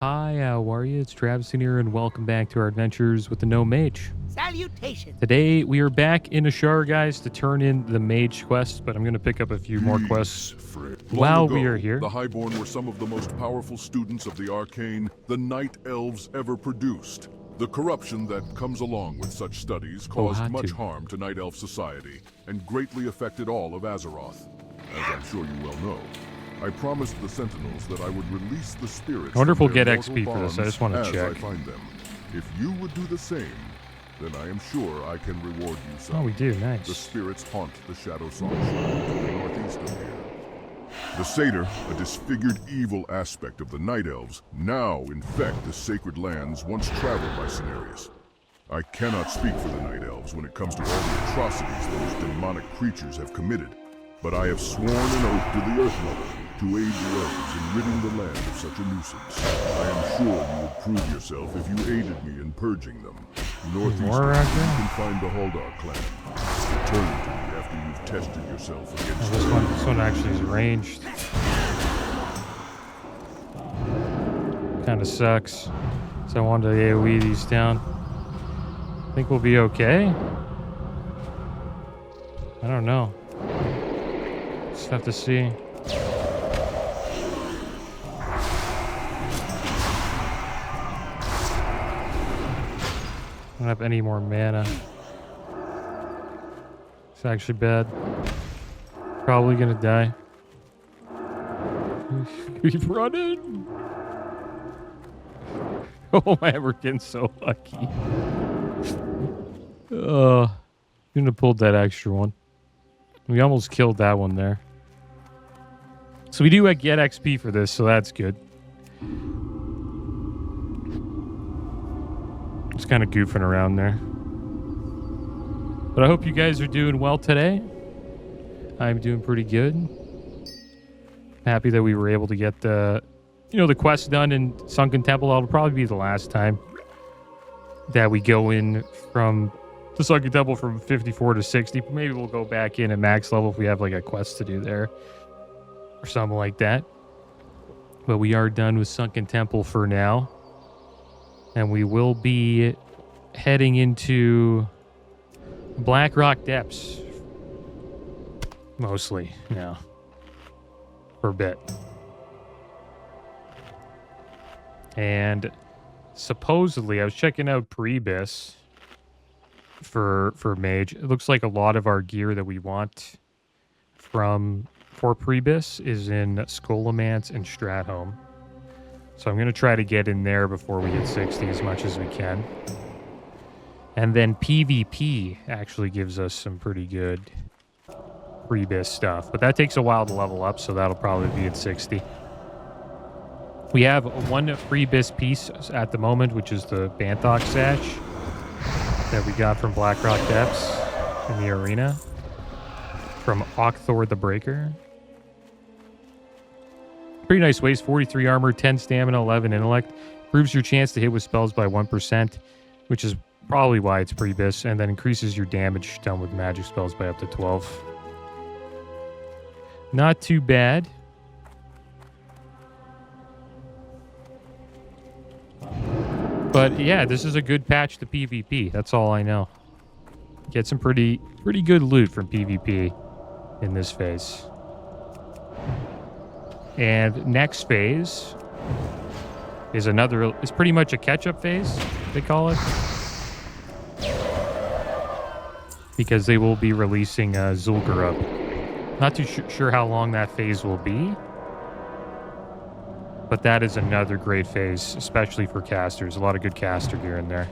Hi, how are you? It's Travis in here, and welcome back to our adventures with the Gnome Mage. Salutations. Today, we are back in Ashar, guys, to turn in the Mage quest, but I'm going to pick up a few more quests while we are here. The Highborn were some of the most powerful students of the arcane the Night Elves ever produced. The corruption that comes along with such studies caused much harm to Night Elf society, and greatly affected all of Azeroth. As I'm sure you well know, I promised the Sentinels that I would release the spirits. I wonder if we'll from get their XP for mortal this. I just want to bonds check. as I find them. If you would do the same, then I am sure I can reward you some. Oh, we do. Nice. The spirits haunt the Shadow Song Shrine to the northeast of here. The Satyr, a disfigured evil aspect of the Night Elves, now infect the sacred lands once traveled by Cenarius. I cannot speak for the Night Elves when it comes to all the atrocities those demonic creatures have committed, but I have sworn an oath to the Earth Mother to aid the elves in ridding the land of such a nuisance. I am sure you would prove yourself if you aided me in purging them. Northeast, you can find the Haldar clan. Return to me after you've tested yourself against This one actually is ranged. Kind of sucks. So I wanted to AoE these down. Think we'll be okay? I don't know. Just have to see. I don't have any more mana. It's actually bad. Probably gonna die. Keep running! Oh man, we're getting so lucky. Couldn't have pulled that extra one. We almost killed that one there. So we do get XP for this, so that's good. Just kind of goofing around there. But I hope you guys are doing well today. I'm doing pretty good. Happy that we were able to get the, the quest done in Sunken Temple. That'll probably be the last time that we go in from the Sunken Temple from 54 to 60. Maybe we'll go back in at max level if we have like a quest to do there or something like that. But we are done with Sunken Temple for now. And we will be heading into Blackrock Depths. Mostly, for a bit. And supposedly, I was checking out Prebis for Mage. It looks like a lot of our gear that we want for Prebis is in Skolomance and Stratholme. So I'm going to try to get in there before we hit 60 as much as we can. And then PvP actually gives us some pretty good Prebis stuff. But that takes a while to level up, so that'll probably be at 60. We have one Prebis piece at the moment, which is the Banthok Sash that we got from Blackrock Depths in the arena. From Okthor the Breaker. Pretty nice waist, 43 armor, 10 stamina, 11 intellect. Improves your chance to hit with spells by 1%, which is probably why it's Prebis, and then increases your damage done with magic spells by up to 12. Not too bad. But yeah, this is a good patch to PvP. That's all I know. Get some pretty good loot from PvP in this phase. And next phase is pretty much a catch-up phase, they call it. Because they will be releasing Zul'Gurub. Not too sure how long that phase will be. But that is another great phase, especially for casters. A lot of good caster gear in there.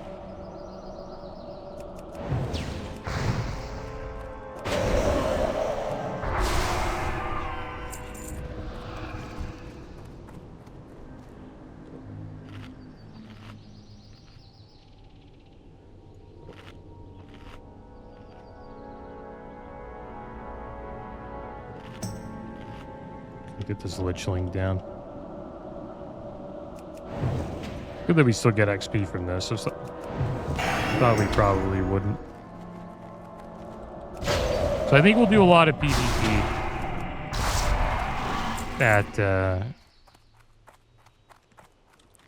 Get this Lichling down. Good that we still get XP from this. So thought we probably wouldn't. So I think we'll do a lot of PvP at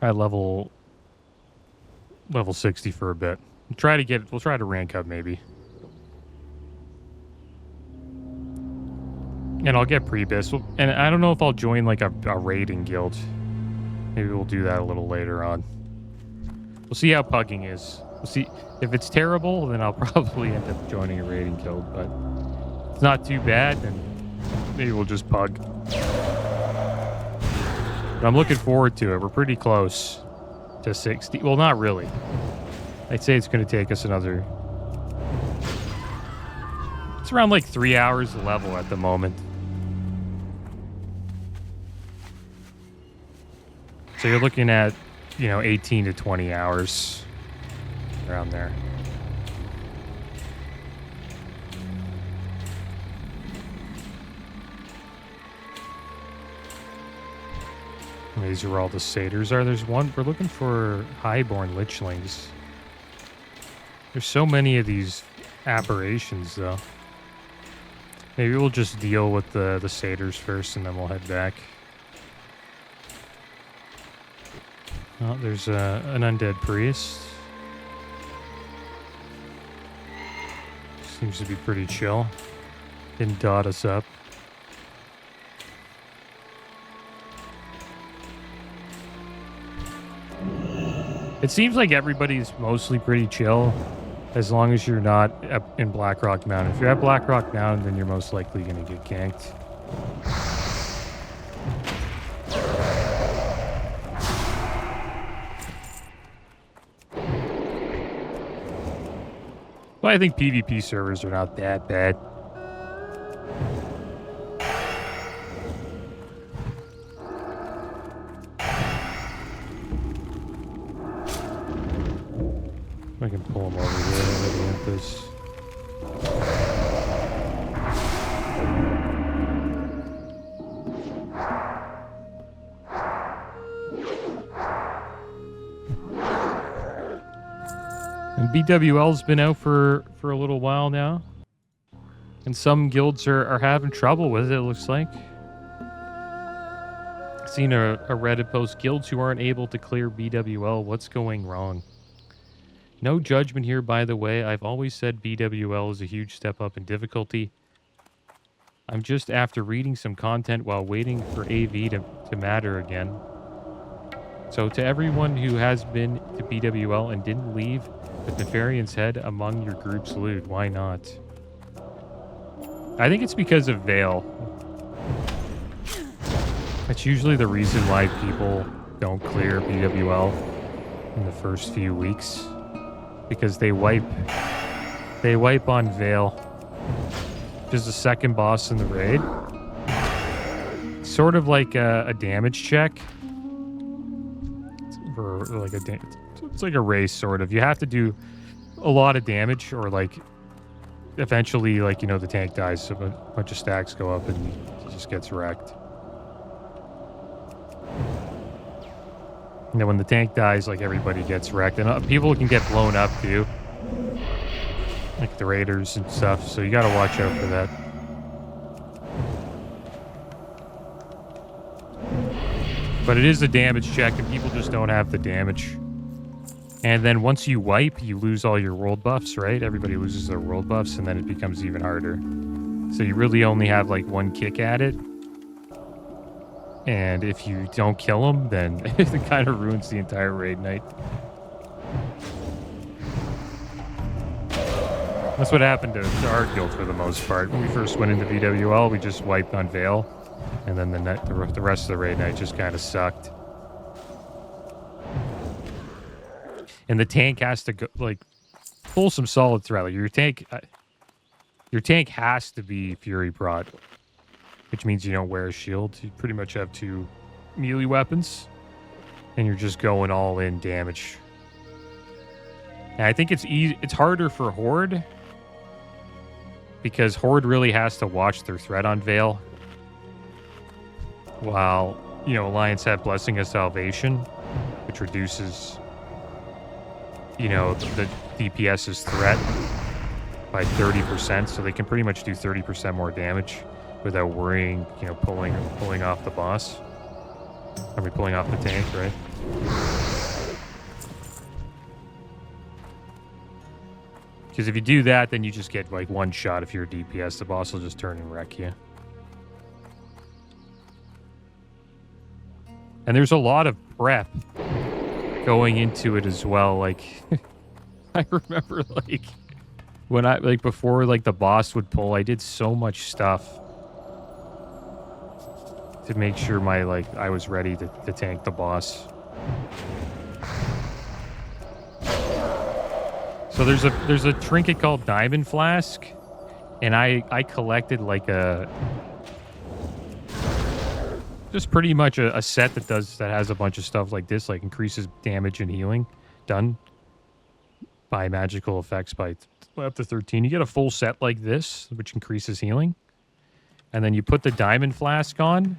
at level 60 for a bit. We'll try to rank up maybe. And I'll get pre-bis. And I don't know if I'll join like a raiding guild. Maybe we'll do that a little later on. We'll see how pugging is. We'll see. If it's terrible, then I'll probably end up joining a raiding guild. But if it's not too bad, then maybe we'll just pug. But I'm looking forward to it. We're pretty close to 60. Well, not really. I'd say it's going to take us another... It's around like 3 hours a level at the moment. So you're looking at, 18 to 20 hours around there. And these are where all the satyrs are. There's one, we're looking for highborn lichlings. There's so many of these aberrations, though. Maybe we'll just deal with the satyrs first, and then we'll head back. Oh, there's an undead priest. Seems to be pretty chill. Didn't dot us up. It seems like everybody's mostly pretty chill, as long as you're not up in Blackrock Mountain. If you're at Blackrock Mountain, then you're most likely going to get ganked. But I think PvP servers are not that bad. I can pull them over here. Looking at this. And BWL's been out for a little while now. And some guilds are having trouble with it looks like. Seen a Reddit post, guilds who aren't able to clear BWL, what's going wrong? No judgment here, by the way. I've always said BWL is a huge step up in difficulty. I'm just after reading some content while waiting for AV to matter again. So to everyone who has been to BWL and didn't leave with Nefarian's head among your group's loot, why not? I think it's because of Veil. That's usually the reason why people don't clear BWL in the first few weeks. Because they wipe on Veil. Which is the second boss in the raid. Sort of like a damage check. It's like a race, sort of. You have to do a lot of damage, or like eventually, the tank dies, so a bunch of stacks go up and he just gets wrecked. And then when the tank dies, everybody gets wrecked. And people can get blown up, too. Like the raiders and stuff. So you gotta watch out for that. But it is a damage check, and people just don't have the damage. And then once you wipe, you lose all your world buffs, right? Everybody loses their world buffs, and then it becomes even harder. So you really only have, one kick at it. And if you don't kill them, then it kind of ruins the entire raid night. That's what happened to our guild for the most part. When we first went into VWL, we just wiped on Veil. And then the rest of the raid night just kind of sucked. And the tank has to go, pull some solid threat. Your tank has to be Fury Prod. Which means you don't wear a shield. You pretty much have 2 melee weapons. And you're just going all in damage. And I think it's harder for Horde. Because Horde really has to watch their threat on Veil. While, Alliance have Blessing of Salvation. Which reduces, the DPS's threat by 30%. So they can pretty much do 30% more damage. Without worrying, pulling off the boss. I mean, pulling off the tank, right? Because if you do that, then you just get like one shot if you're a DPS. The boss will just turn and wreck you. And there's a lot of prep going into it as well. Like, I remember like when I like before like the boss would pull, I did so much stuff to make sure my like I was ready to tank the boss. So there's a trinket called Diamond Flask, and I collected like just pretty much a set that has a bunch of stuff like this, like increases damage and healing done by magical effects by up to 13. You get a full set like this, which increases healing. And then you put the Diamond Flask on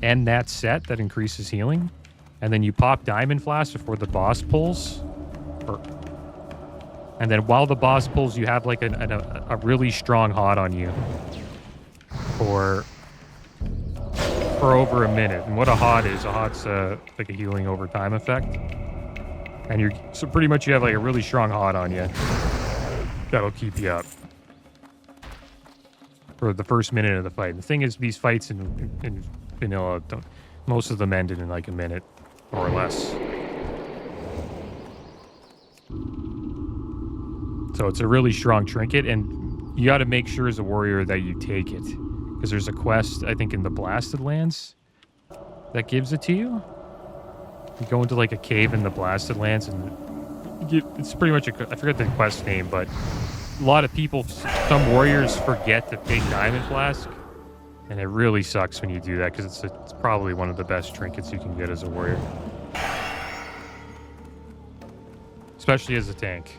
and that set that increases healing. And then you pop Diamond Flask before the boss pulls. And then while the boss pulls, you have like a really strong hot on you for over a minute. And what a hot's like a healing over time effect. And so pretty much you have like a really strong hot on you that'll keep you up for the first minute of the fight. The thing is, these fights in vanilla, most of them ended in like a minute or less. So it's a really strong trinket, and you got to make sure as a warrior that you take it. Because there's a quest, I think, in the Blasted Lands that gives it to you. You go into like a cave in the Blasted Lands, and it's pretty much I forget the quest name, but a lot of people, some warriors forget to take Diamond Flask, and it really sucks when you do that because it's probably one of the best trinkets you can get as a warrior, especially as a tank.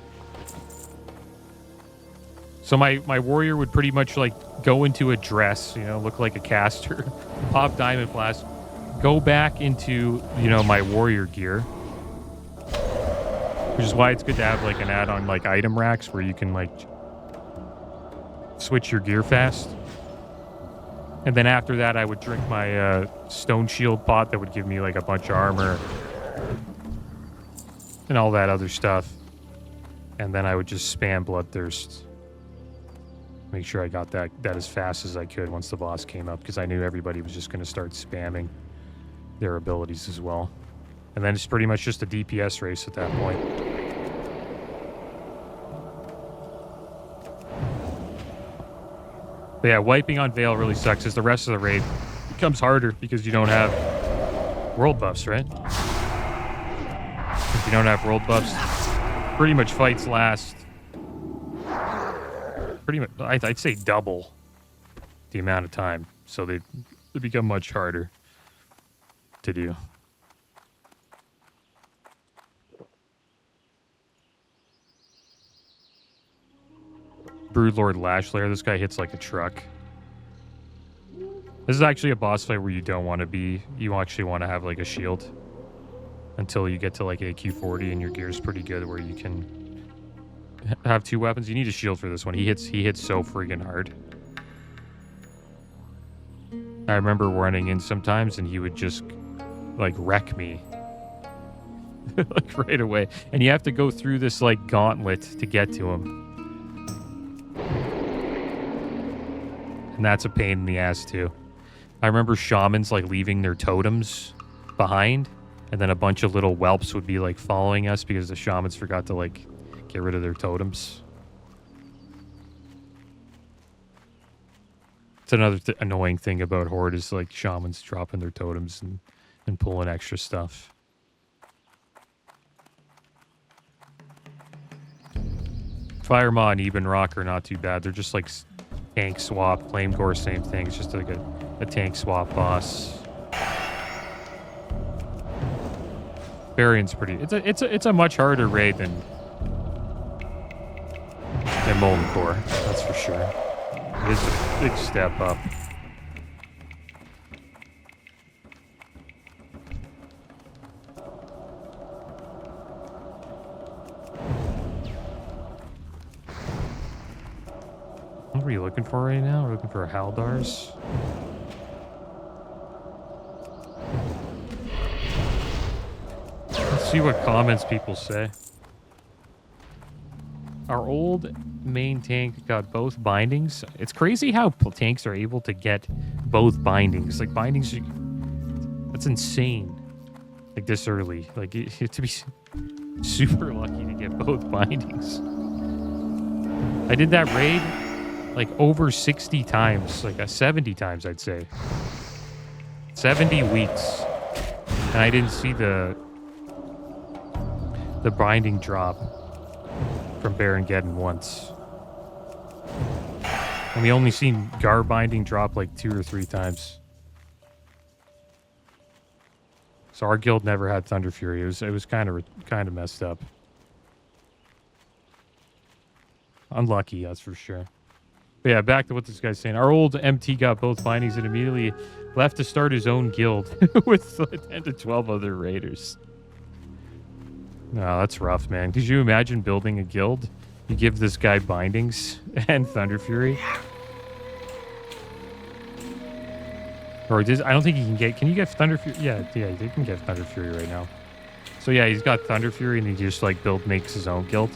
So my warrior would pretty much like go into a dress, look like a caster, pop Diamond Flask, go back into, my warrior gear, which is why it's good to have like an add-on like Itemracks where you can like switch your gear fast. And then after that, I would drink my stone shield pot that would give me like a bunch of armor and all that other stuff. And then I would just spam Bloodthirst. Make sure I got that as fast as I could once the boss came up, because I knew everybody was just going to start spamming their abilities as well. And then it's pretty much just a DPS race at that point. But yeah, wiping on Veil really sucks, as the rest of the raid becomes harder because you don't have world buffs, right? If you don't have world buffs, pretty much fights last pretty much, I'd say double the amount of time. So they become much harder to do. Broodlord Lashlayer. This guy hits like a truck. This is actually a boss fight where you don't want to be. You actually want to have like a shield until you get to like AQ40 and your gear's pretty good where you can have two weapons. You need a shield for this one. He hits so friggin' hard. I remember running in sometimes and he would just like wreck me like right away. And you have to go through this like gauntlet to get to him. And that's a pain in the ass too. I remember shamans like leaving their totems behind, and then a bunch of little whelps would be like following us because the shamans forgot to like get rid of their totems. It's another annoying thing about Horde is like shamans dropping their totems and pulling extra stuff. Firemaw and Eben Rock are not too bad. They're just like tank swap. Flame Gore, same thing. It's just like a tank swap boss. Barion's pretty. It's a much harder raid than Molten Core. That's for sure. It is a big step up. What are we looking for right now? We're looking for Haldars. Let's see what comments people say. Our old main tank got both bindings. It's crazy how tanks are able to get both bindings. Like, bindings, that's insane. Like, this early. Like, you have to be super lucky to get both bindings. I did that raid, like, over 60 times. Like, 70 times, I'd say. 70 weeks. And I didn't see the binding drop from Barongeddon once. And we only seen Gar binding drop like 2 or 3 times. So our guild never had Thunder Fury. It was kind of messed up. Unlucky, that's for sure. But yeah, back to what this guy's saying. Our old MT got both bindings and immediately left to start his own guild with 10 to 12 other raiders. No, that's rough, man. Could you imagine building a guild? You give this guy bindings and Thunder Fury. Or I don't think he can get... Can you get Thunder Fury? Yeah, he can get Thunder Fury right now. So yeah, he's got Thunder Fury and he just like makes his own guild.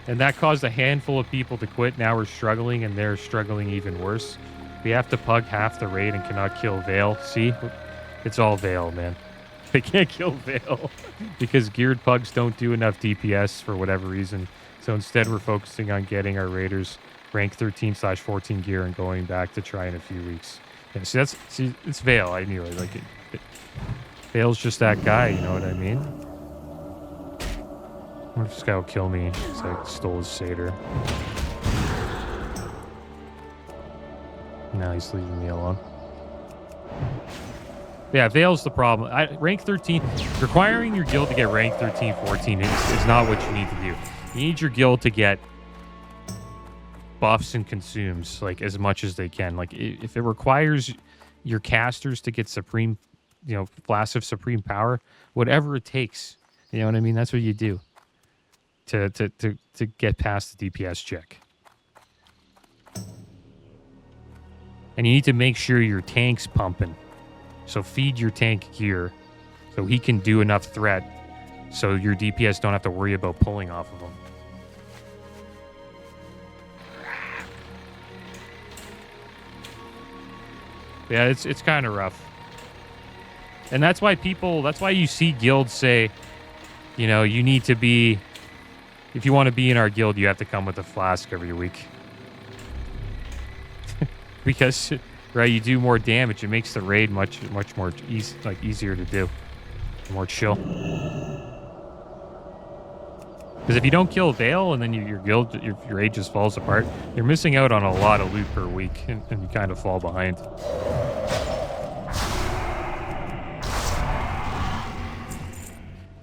And that caused a handful of people to quit. Now we're struggling and they're struggling even worse. We have to pug half the raid and cannot kill Vale. See? It's all Vale, man. They can't kill Vale because geared pugs don't do enough DPS for whatever reason. So instead we're focusing on getting our raiders rank 13/14 gear and going back to try in a few weeks. Yeah, see, it's Vale. I knew it. Like, Vale's just that guy, you know what I mean? What if this guy will kill me because I stole his satyr? Now he's leaving me alone. Yeah, Vale's the problem. Rank 13, requiring your guild to get rank 13, 14 is not what you need to do. You need your guild to get buffs and consumes, like, as much as they can. Like, if it requires your casters to get supreme, flash of supreme power, whatever it takes, you know what I mean? That's what you do to get past the DPS check. And you need to make sure your tank's pumping. So feed your tank gear so he can do enough threat so your DPS don't have to worry about pulling off of him. Yeah, it's kind of rough. And that's why you see guilds say, you need to be, if you want to be in our guild, you have to come with a flask every week. Because, right, you do more damage. It makes the raid much more easier to do. More chill. Because if you don't kill Vale and then your guild, your raid just falls apart, you're missing out on a lot of loot per week, and you kind of fall behind.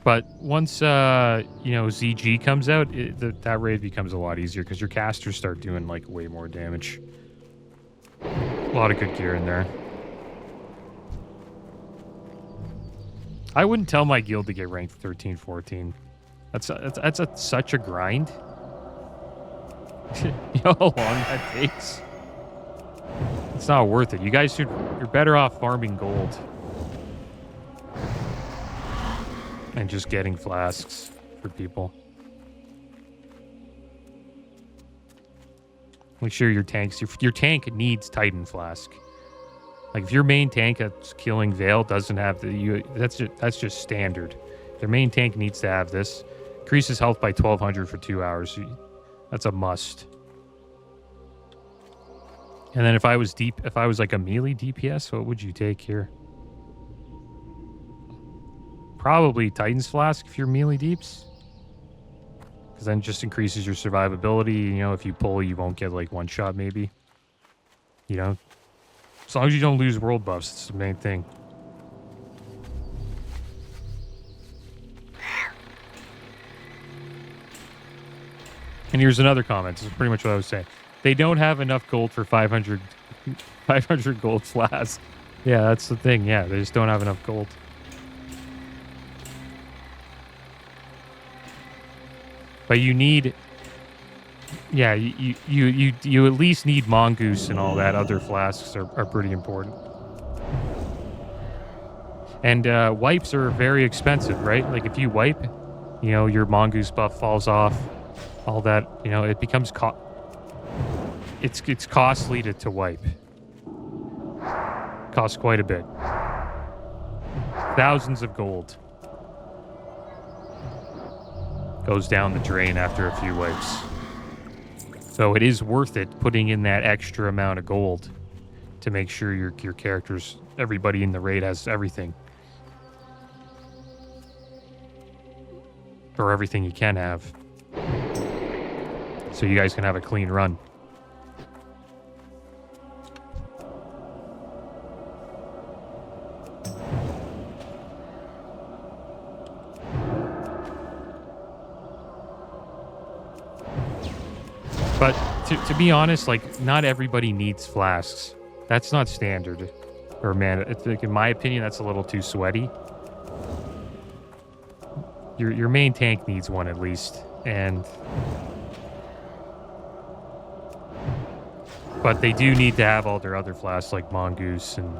But once ZG comes out, that raid becomes a lot easier because your casters start doing like way more damage. A lot of good gear in there. I wouldn't tell my guild to get ranked 13, 14. That's such a grind. You know how long that takes? It's not worth it. You're better off farming gold. And just getting flasks for people. Make sure your tank needs Titan Flask. Like, if your main tank that's killing Vale doesn't have that's just standard. Their main tank needs to have this. Increases health by 1200 for 2 hours. That's a must. And then if I was like a melee DPS, what would you take here? Probably Titan's Flask if you're melee deeps. Because then it just increases your survivability. If you pull, you won't get like one shot maybe. As long as you don't lose world buffs, it's the main thing. And here's another comment. This is pretty much what I was saying. They don't have enough gold for 500 gold flask. Yeah, that's the thing. Yeah, they just don't have enough gold. But you need, you at least need mongoose and all that. Other flasks are pretty important. And wipes are very expensive, right? Like if you wipe, you know, your mongoose buff falls off, all that, you know, it becomes it's costly to wipe. Costs quite a bit. Thousands of gold goes down the drain after a few wipes. So it is worth it putting in that extra amount of gold to make sure your characters, everybody in the raid has everything. Or everything you can have. So you guys can have a clean run. But to be honest, like, not everybody needs flasks. That's not standard. Or, man, like, in my opinion, that's a little too sweaty. Your main tank needs one at least. But they do need to have all their other flasks, like mongoose and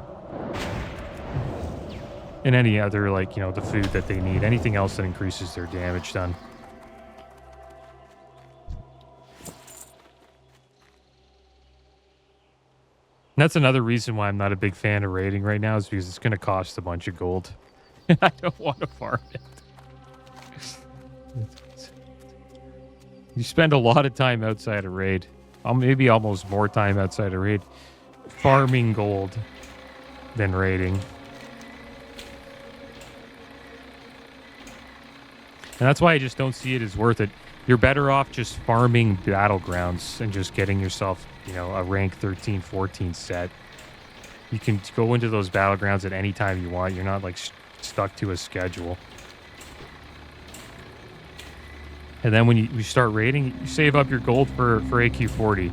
any other, like, you know, the food that they need. Anything else that increases their damage done. And that's another reason why I'm not a big fan of raiding right now, is because it's going to cost a bunch of gold. I don't want to farm it. You spend a lot of time outside a raid. Maybe almost more time outside a raid farming gold than raiding. And that's why I just don't see it as worth it. You're better off just farming battlegrounds and just getting yourself, you know, a rank 13, 14 set. You can go into those battlegrounds at any time you want. You're not, like, stuck to a schedule. And then when you start raiding, you save up your gold for AQ40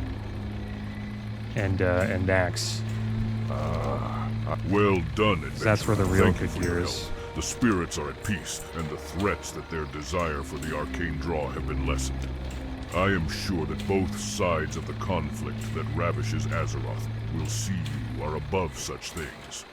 and Nax. Well done, adventurer. That's where the real Thank you good for gear your is. help. The spirits are at peace, and the threats that their desire for the arcane draw have been lessened. I am sure that both sides of the conflict that ravishes Azeroth will see you are above such things.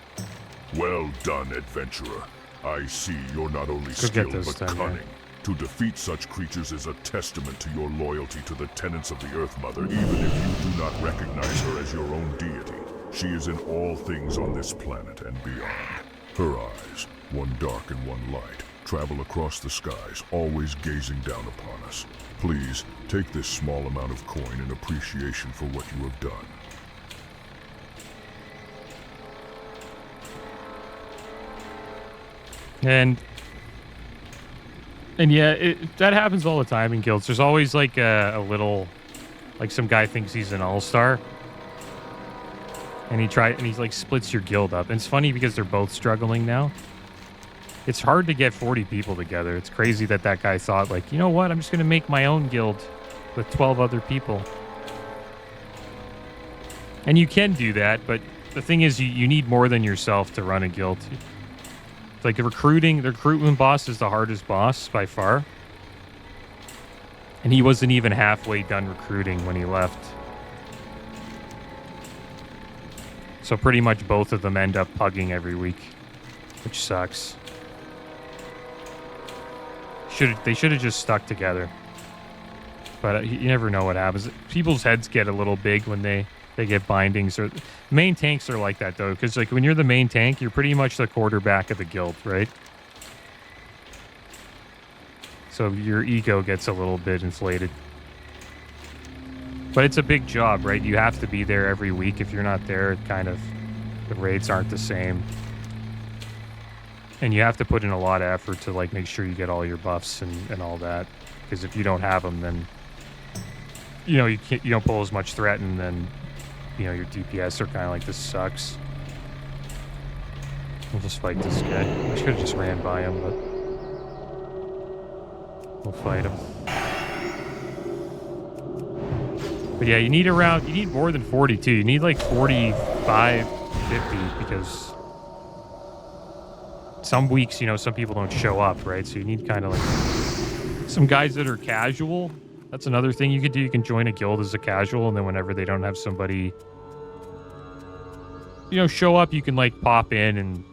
Well done, adventurer. I see you're not only skilled but cunning. Yeah. To defeat such creatures is a testament to your loyalty to the tenets of the Earth Mother, even if you do not recognize her as your own deity. She is in all things on this planet and beyond. Her eyes, one dark and one light, travel across the skies, always gazing down upon us. Please, take this small amount of coin in appreciation for what you have done. And yeah, that happens all the time in guilds. There's always, like, a little, like, some guy thinks he's an all-star, and he like splits your guild up. And it's funny because they're both struggling now. It's hard to get 40 people together. It's crazy that guy thought, like, you know what, I'm just gonna make my own guild with 12 other people. And you can do that, but the thing is, you need more than yourself to run a guild. Like, the recruitment boss is the hardest boss by far. And he wasn't even halfway done recruiting when he left. So pretty much both of them end up pugging every week, which sucks. They should have just stuck together. But you never know what happens. People's heads get a little big when they get bindings. Or main tanks are like that, though, because, like, when you're the main tank, you're pretty much the quarterback of the guild, right? So your ego gets a little bit inflated. But it's a big job, right? You have to be there every week. If you're not there, the raids aren't the same. And you have to put in a lot of effort to, like, make sure you get all your buffs and all that. Because if you don't have them, then, you know, you don't pull as much threat, and then, you know, your DPS are kind of like, this sucks. We'll just fight this guy. I should have just ran by him, but we'll fight him. But yeah, you need more than 42. You need like 45, 50, because some weeks, you know, some people don't show up, right? So you need kind of like some guys that are casual. That's another thing you could do. You can join a guild as a casual, and then whenever they don't have somebody, you know, show up, you can, like, pop in and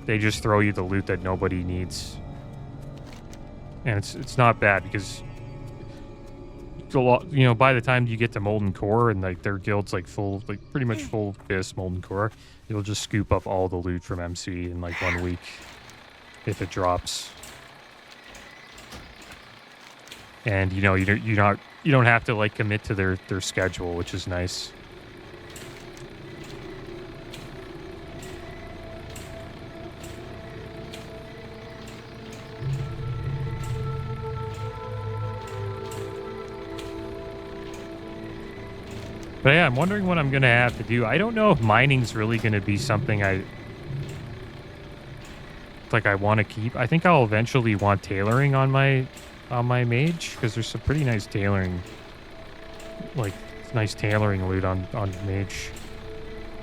they just throw you the loot that nobody needs. and it's not bad because a lot, by the time you get to Molten Core and like their guild's like full, like pretty much full Abyss Molten Core, you'll just scoop up all the loot from MC in like 1 week if it drops. And you don't have to like commit to their schedule, which is nice. But yeah, I'm wondering what I'm going to have to do. I don't know if mining's really going to be something I want to keep. I think I'll eventually want tailoring on my mage because there's some pretty nice tailoring, like nice tailoring loot on mage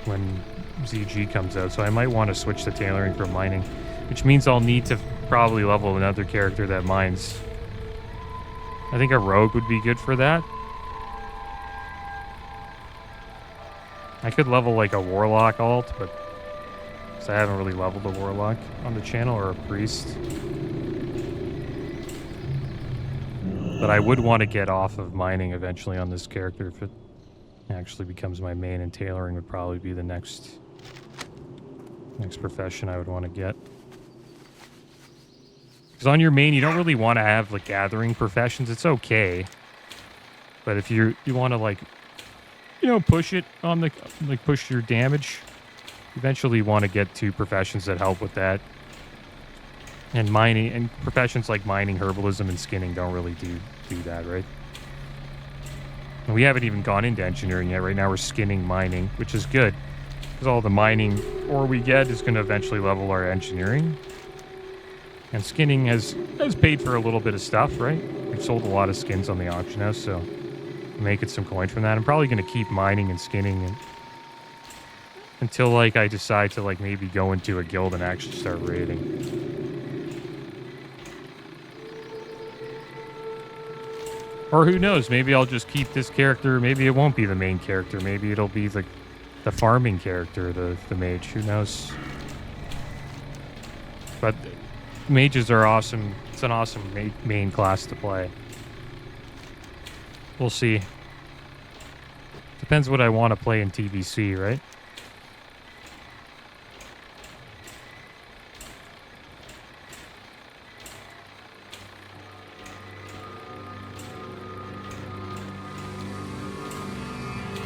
when ZG comes out. So I might want to switch to tailoring from mining, which means I'll need to probably level another character that mines. I think a rogue would be good for that. I could level like a warlock alt, but because I haven't really leveled a warlock on the channel, or a priest. But I would want to get off of mining eventually on this character if it actually becomes my main, and tailoring would probably be the next profession I would want to get. Because on your main, you don't really want to have like gathering professions. It's okay, but if you want to like, push it on the, like push your damage, eventually you want to get 2 professions that help with that. And mining, and professions like mining, herbalism, and skinning don't really do that, right? And we haven't even gone into engineering yet. Right now we're skinning mining, which is good, because all the mining ore we get is going to eventually level our engineering. And skinning has paid for a little bit of stuff, right? We've sold a lot of skins on the auction house, so making some coin from that. I'm probably going to keep mining and skinning until like I decide to like maybe go into a guild and actually start raiding. Or who knows, maybe I'll just keep this character. Maybe it won't be the main character. Maybe it'll be like the farming character, the mage. Who knows? But mages are awesome. It's an awesome main class to play. We'll see. Depends what I want to play in TBC, right?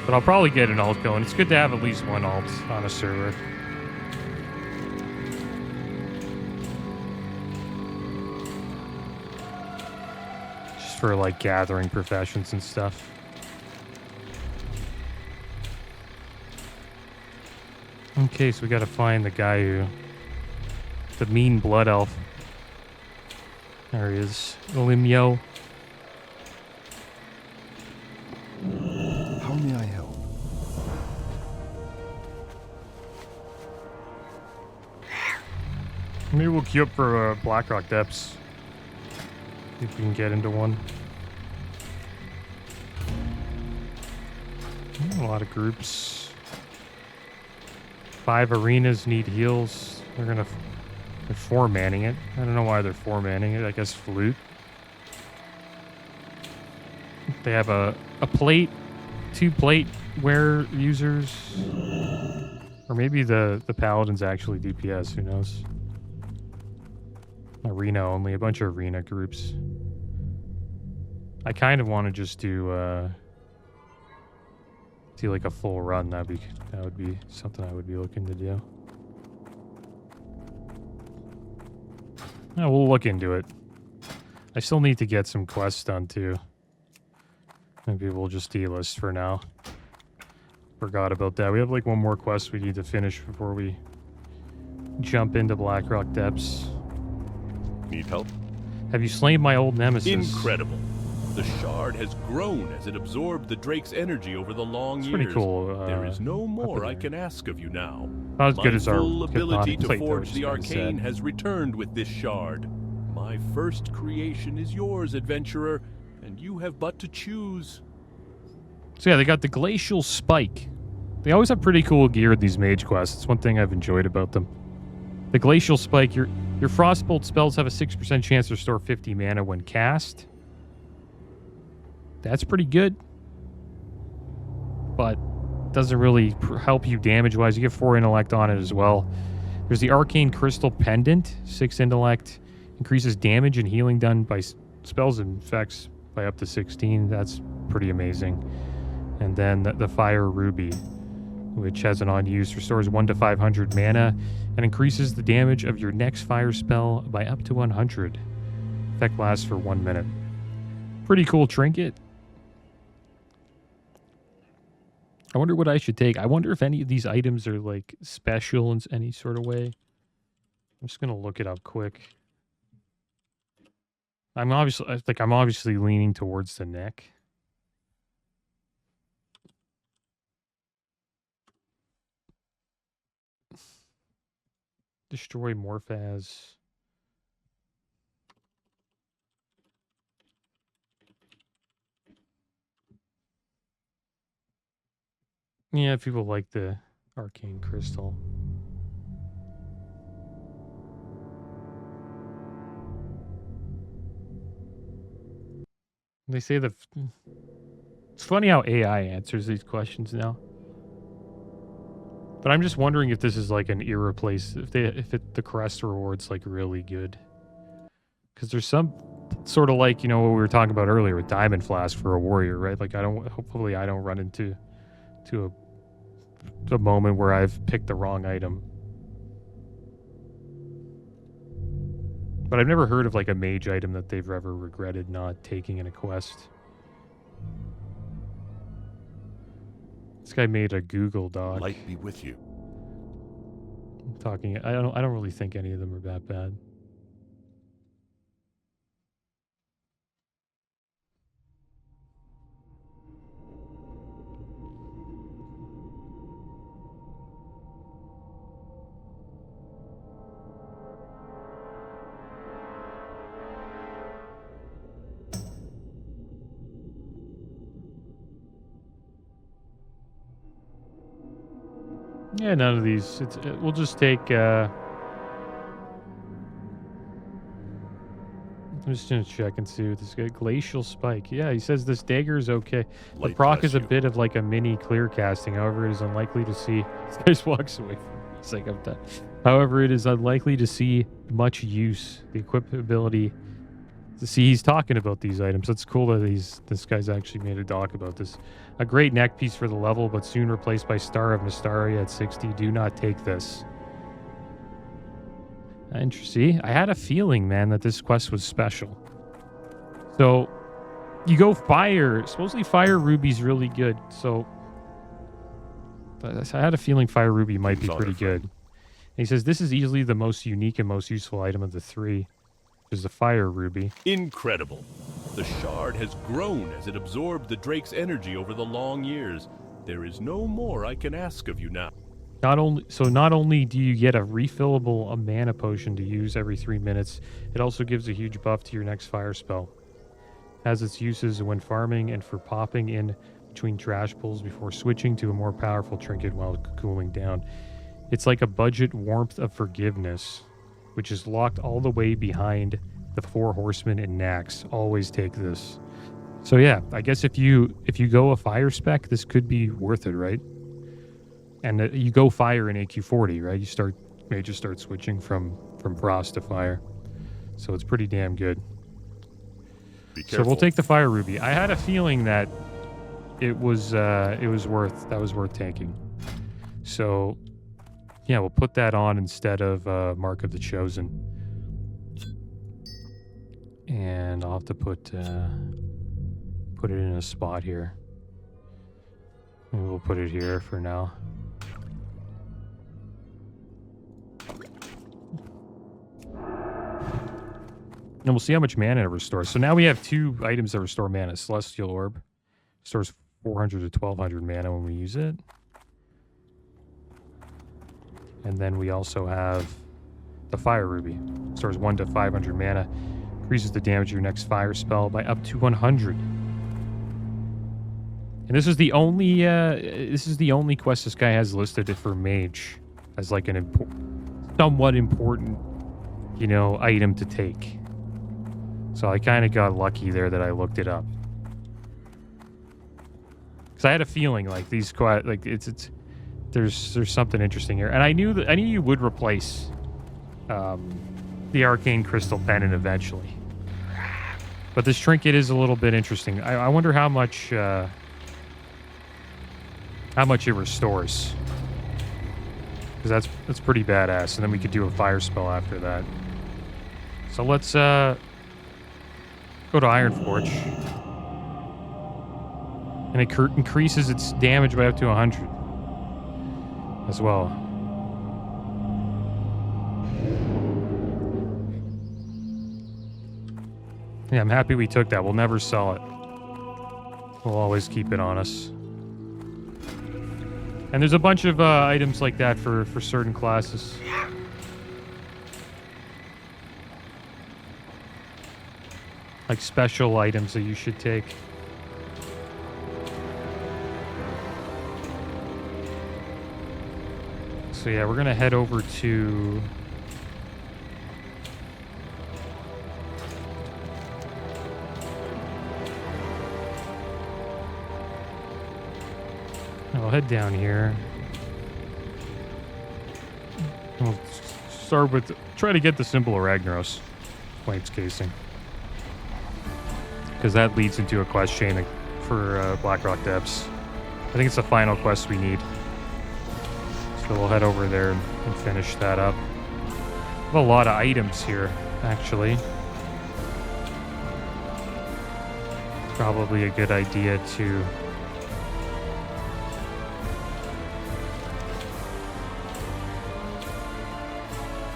But I'll probably get an alt going. It's good to have at least one alt on a server. Just for like gathering professions and stuff. Okay, so we gotta find the guy the mean blood elf. There he is. Olimio. How may I help? Maybe we'll queue up for Blackrock Depths. See if we can get into one. A lot of groups. 5 arenas need heals. They're 4-manning it. I don't know why they're 4-manning it. I guess flute. They have a plate, 2 plate wear users. Or maybe the paladins actually DPS, who knows? Arena only, a bunch of arena groups. I kind of want to just do like a full run. That would be something I would be looking to do. Yeah, we'll look into it. I still need to get some quests done too. Maybe we'll just delist for now. Forgot about that. We have like one more quest we need to finish before we jump into Blackrock Depths. Need help? Have you slain my old nemesis? Incredible. The shard has grown as it absorbed the Drake's energy over the long It's years. pretty cool. There is no more I there. can ask of you now. Not as My good as our full ability to plate, though, forge which is the kinda arcane sad. has returned with this shard. My first creation is yours, adventurer, and you have but to choose. So yeah, they got the Glacial Spike. They always have pretty cool gear in these mage quests. It's one thing I've enjoyed about them. The Glacial Spike, Your Frostbolt spells have a 6% chance to restore 50 mana when cast. That's pretty good. But doesn't really help you damage-wise. You get 4 intellect on it as well. There's the Arcane Crystal Pendant. 6 intellect. Increases damage and healing done by spells and effects by up to 16. That's pretty amazing. And then the Fire Ruby, which has an on-use, restores 1 to 500 mana and increases the damage of your next fire spell by up to 100. Effect lasts for 1 minute. Pretty cool trinket. I wonder what I should take. I wonder if any of these items are like special in any sort of way. I'm just gonna look it up quick. I'm obviously leaning towards the neck. Destroy Morphaz. Yeah, people like the Arcane Crystal. They say it's funny how AI answers these questions now. But I'm just wondering if this is like an irreplaceable, the crest reward's like really good. Because there's some sort of like, you know, what we were talking about earlier with Diamond Flask for a warrior, right? Like hopefully I don't run into a moment where I've picked the wrong item. But I've never heard of like a mage item that they've ever regretted not taking in a quest. This guy made a Google Doc. Light be with you. I don't really think any of them are that bad. Yeah, none of these. We'll just take. I'm just gonna check and see what this guy. Glacial Spike. Yeah, he says this dagger is okay. The Light proc bless is a you. bit of like a mini clear casting. However, it is unlikely to see. This guy walks away from me. He's like, I'm done. However, it is unlikely to see much use. The equip ability. To see, he's talking about these items. It's cool that this guy's actually made a doc about this. A great neck piece for the level, but soon replaced by Star of Mystaria at 60. Do not take this. Interesting. I had a feeling, man, that this quest was special. So, you go fire. Supposedly Fire Ruby's really good. So, I had a feeling Fire Ruby might be pretty good. And he says, this is easily the most unique and most useful item of the 3. Which is the Fire Ruby. Incredible. The shard has grown as it absorbed the Drake's energy over the long years. There is no more I can ask of you now. Not only do you get a refillable mana potion to use every 3 minutes, it also gives a huge buff to your next fire spell. It has its uses when farming and for popping in between trash pulls before switching to a more powerful trinket while cooling down. It's like a budget Warmth of Forgiveness, which is locked all the way behind the 4 horsemen and Nax. Always take this. So yeah, I guess if you go a fire spec, this could be worth it, right? And you go fire in AQ40, right? You just start switching from frost to fire. So it's pretty damn good. Be So careful. we'll take the Fire Ruby. I had a feeling that it was worth taking. So yeah, we'll put that on instead of Mark of the Chosen. And I'll have to put it in a spot here. And we'll put it here for now. And we'll see how much mana it restores. So now we have 2 items that restore mana. Celestial Orb restores 400 to 1200 mana when we use it. And then we also have the Fire Ruby. Restores 1 to 500 mana. Increases the damage of your next fire spell by up to 100. And this is the only quest this guy has listed for mage as like an somewhat important you know, item to take. So I kind of got lucky there that I looked it up. Because I had a feeling like these there's something interesting here, and I knew you would replace the arcane crystal pendant eventually. But this trinket is a little bit interesting. I wonder how much it restores. Because that's pretty badass, and then we could do a fire spell after that. So let's go to Ironforge. And it increases its damage by up to 100 as well. Yeah, I'm happy we took that. We'll never sell it. We'll always keep it on us. And there's a bunch of items like that for certain classes. Like special items that you should take. So yeah, we're going to head over to... I'll head down here. We'll start with... Try to get the Symbol of Ragnaros. Plates casing. Because that leads into a quest chain for Blackrock Depths. I think it's the final quest we need. So we'll head over there and finish that up. We have a lot of items here, actually. Probably a good idea to...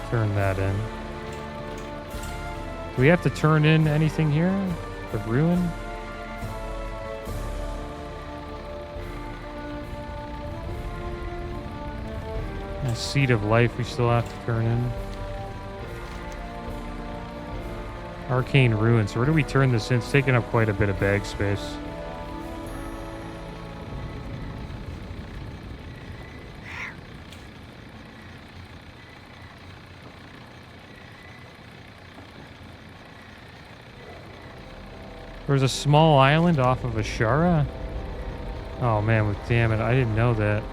turn that in. Do we have to turn in anything here? The ruin? A Seed of Life we still have to turn in. Arcane Ruins. Where do we turn this in? It's taking up quite a bit of bag space. There's a small island off of Ashara? Oh man, damn it, I didn't know that.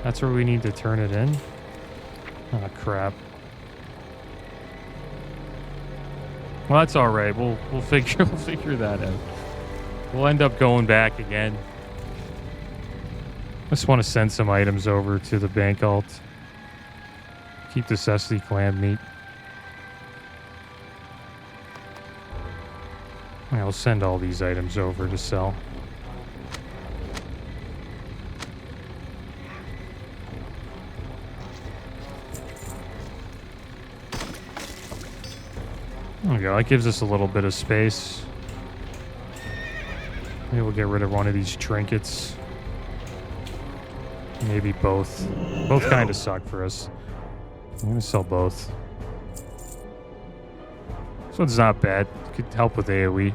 That's where we need to turn it in? Oh crap. Well, that's alright. We'll figure that out. We'll end up going back again. I just want to send some items over to the bank alt. Keep the Cecily clan meat. I'll send all these items over to sell. There we go. That gives us a little bit of space. Maybe we'll get rid of one of these trinkets. Maybe both. Both kind of suck for us. I'm going to sell both. This one's not bad. Could help with AoE.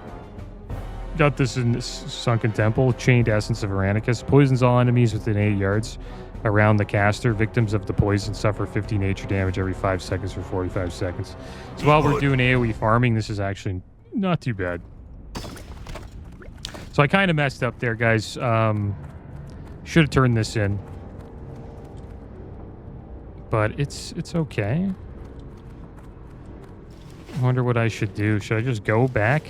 Got this in this Sunken Temple. Chained Essence of Aranicus. Poisons all enemies within 8 yards around the caster. Victims of the poison suffer 50 nature damage every 5 seconds for 45 seconds. So while we're doing AoE farming, this is actually not too bad. So I kind of messed up there, guys. Should have turned this in. But it's okay. I wonder what I should do. Should I just go back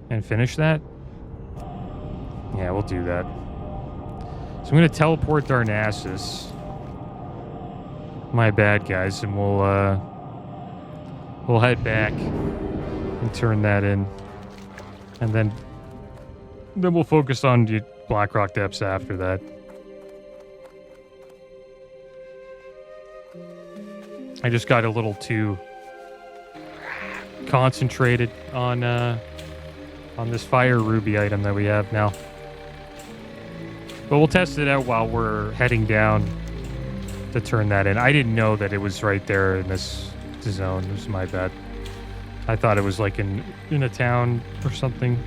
and finish that? Yeah, we'll do that. So I'm going to teleport to Narcissus. My bad, guys. And we'll head back and turn that in. And then we'll focus on the Blackrock Depths after that. I just got a little too concentrated on this fire ruby item that we have now. But we'll test it out while we're heading down to turn that in. I didn't know that it was right there in this zone. It was my bad. I thought it was like in a town or something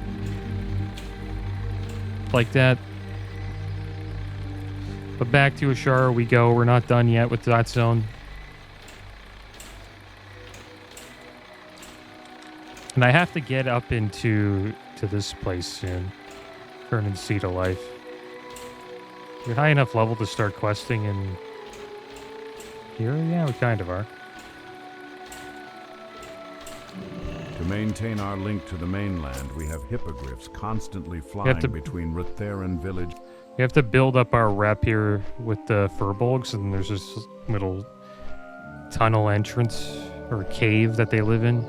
like that. But back to Ashara we go. We're not done yet with that zone. And I have to get up into this place soon. Turn and Seed of Life. You're high enough level to start questing in here? Yeah, we kind of are. To maintain our link to the mainland, we have hippogriffs constantly flying between Rutheran village. We have to build up our rep here with the furbolgs, and there's this little tunnel entrance or cave that they live in.